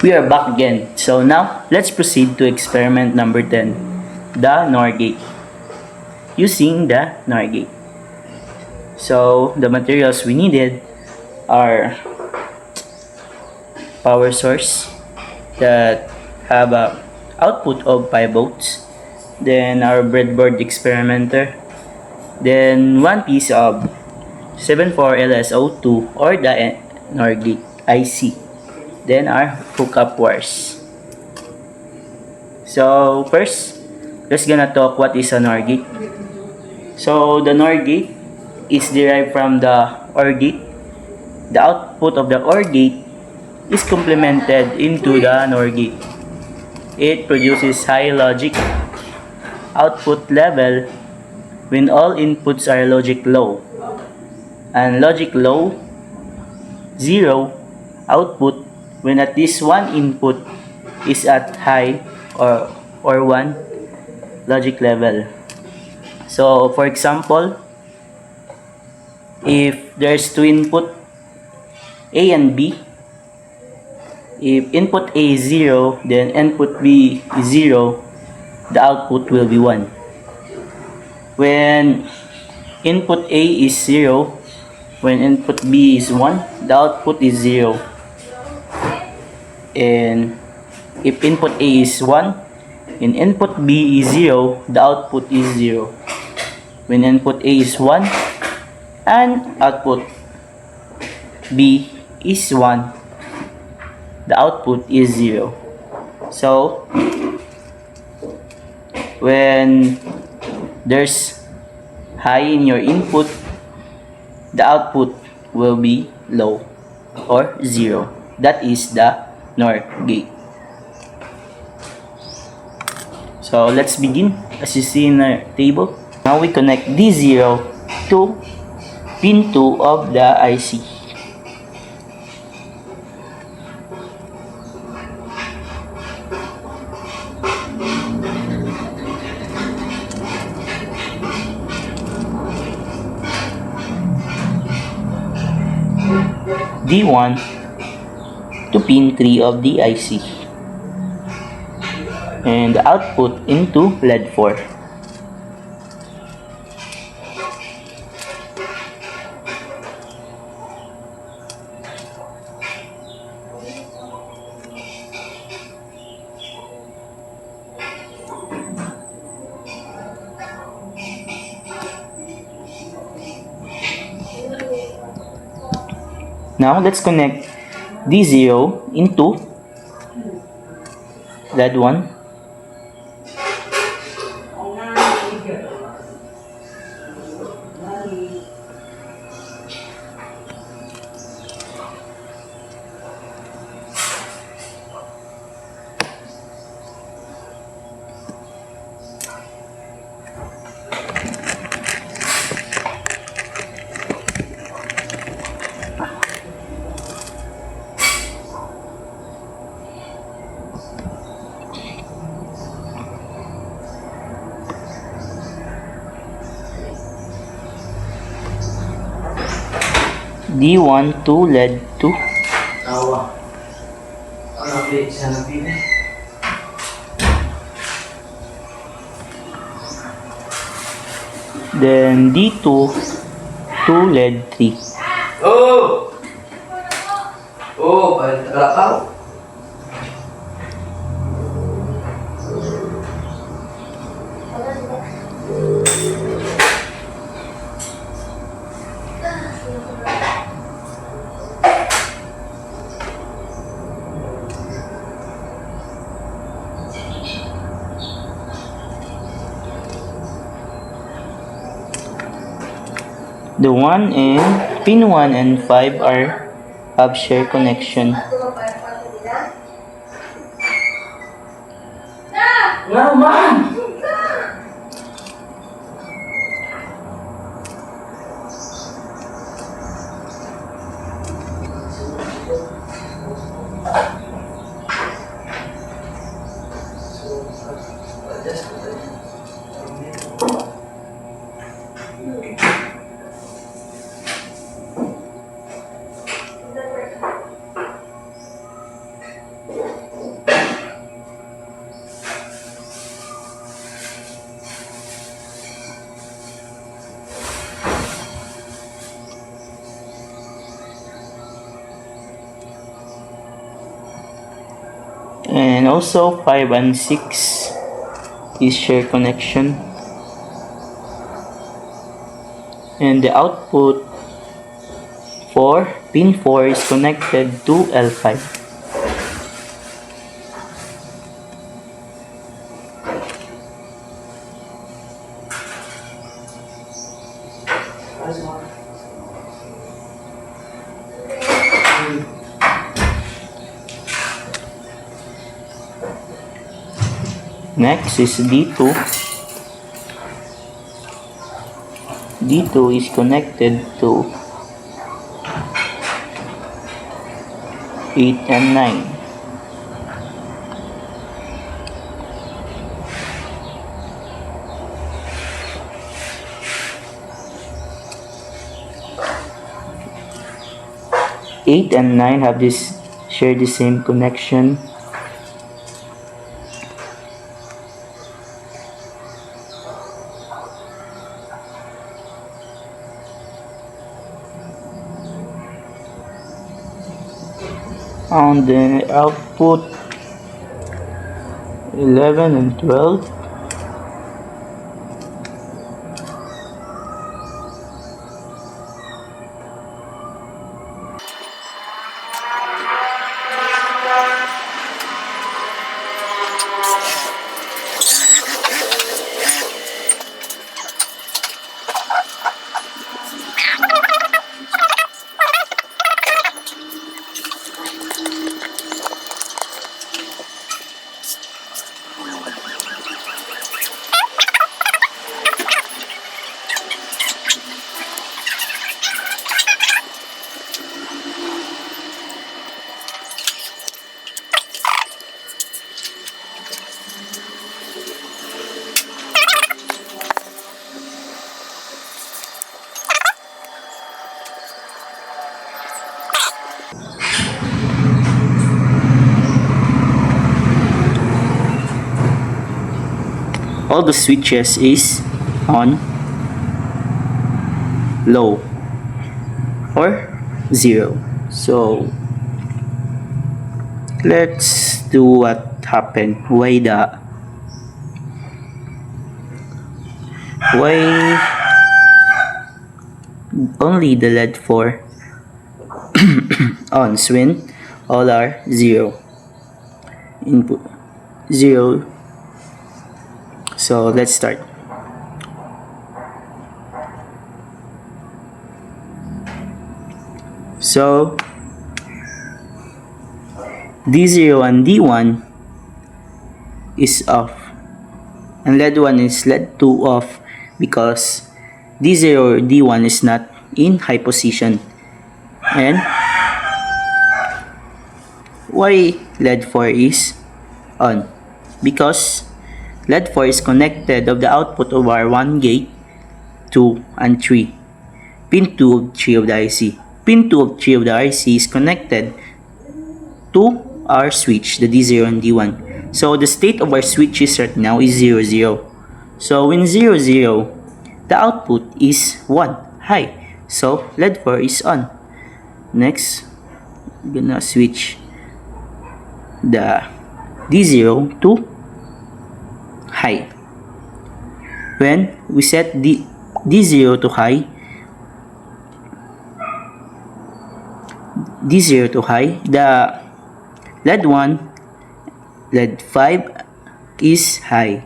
We are back again. So now, let's proceed to experiment number 10, the NOR gate. Using the NOR gate. So, the materials we needed are power source that have a output of 5 volts, then our breadboard experimenter, then one piece of 74LS02 or the NOR gate IC, then our hookup wires. So first, let's gonna talk what is a NOR gate. So the NOR gate is derived from the OR gate. The output of the OR gate is complemented into the NOR gate. It produces high logic output level when all inputs are logic low, and logic low 0 output when at least one input is at high or 1 logic level. So for example, if there's two input A and B, if input A is 0, then input B is 0, the output will be 1. When input A is 0, when input B is 1, the output is 0. And if input A is 1, and input B is 0, the output is 0. When input A is 1, and output B is 1, the output is 0. So, when there's high in your input, the output will be low or 0. That is the NOR gate. So let's begin. As you see in the table, now we connect D0 to pin 2 of the IC. D1 to pin 3 of the IC, and the output into LED 4. Now let's connect D0 into LED 1. D1 to LED 2. Tawa. Ang update siya ng pili. Then D2 to LED 3. Oh! Oh, balik na kalakaw. The 1 and pin 1 and 5 are have share connection. Nga man! And also 5 and 6 is share connection. And the output for pin 4 is connected to L5. Next is D2. D2 is connected to 8 and 9. Eight and 9 have share the same connection. On the output 11 and 12, all the switches is on, low, or 0. So let's do what happened. Why only the LED 4 on when all are 0 input 0. So let's start. So D0 and D1 is off, and LED 1 is LED 2 off because D0 or D1 is not in high position. And why LED 4 is on? Because LED 4 is connected of the output of our 1 gate, 2 and 3. Pin 2 of 3 of the IC. Pin 2 of 3 of the IC is connected to our switch, the D0 and D1. So the state of our switches right now is 0, 0. So when 0, 0, the output is 1, high. So LED 4 is on. Next, we're gonna switch the D0 to high. When we set D0 to high, the LED 1, LED 5 is high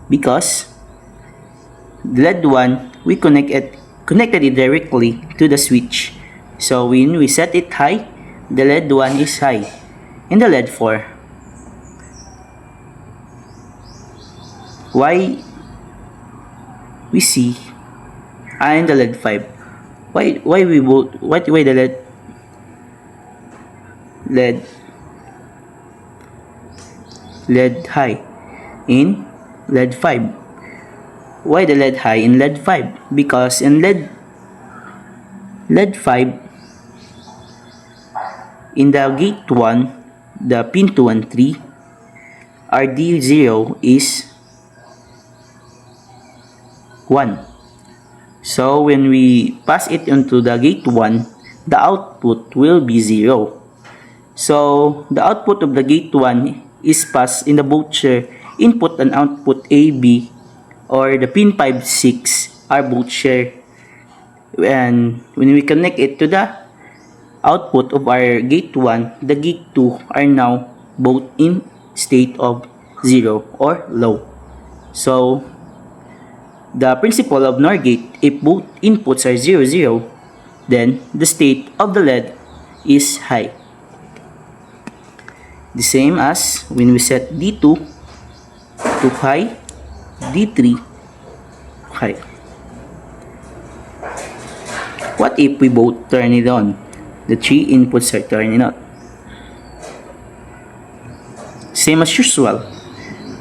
because LED 1 we connected it directly to the switch. So when we set it high, the LED 1 is high, and the LED 4. Why we see and the LED 5? Why the LED high in LED 5? Why the LED high in LED 5? Because in LED 5, in the gate 1, the pin 2 and 3, our D0 is 1. So when we pass it into the gate 1, the output will be 0. So the output of the gate 1 is passed in the both share input and output AB, or the pin 5, 6 are both share. And when we connect it to the output of our gate 1, the gate 2 are now both in state of 0 or low. So the principle of NOR gate, if both inputs are 0, 0, then the state of the LED is high. The same as when we set D2 to high, D3 high. What if we both turn it on? The 3 inputs are turning on. Same as usual.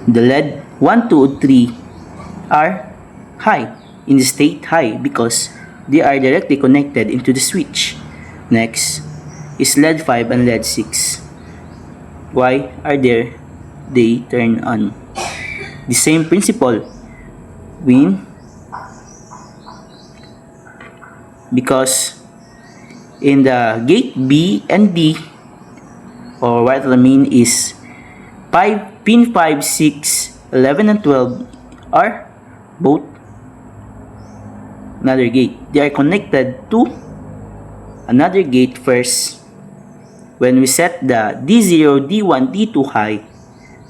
The LED 1, 2, 3 are high, in the state high, because they are directly connected into the switch. Next is LED 5 and LED 6. Why are they turn on? The same principle because in the gate B and D, or what I mean is pin 5, 6, 11 and 12 are both another gate. They are connected to another gate first. When we set the D0, D1, D2 high,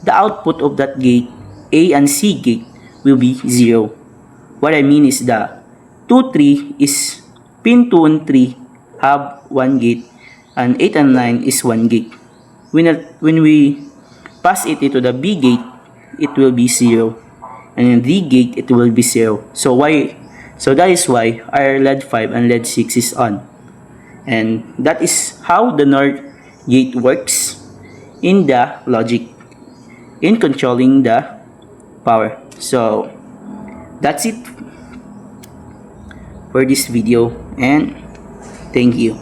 the output of that gate, A and C gate, will be 0. What I mean is the 2, 3 is pin 2 and 3 have 1 gate, and 8 and 9 is 1 gate. When we pass it into the B gate, it will be 0, and in D gate it will be 0. So that is why our LED 5 and LED 6 is on. And that is how the NOR gate works in the logic, in controlling the power. So that's it for this video, and thank you.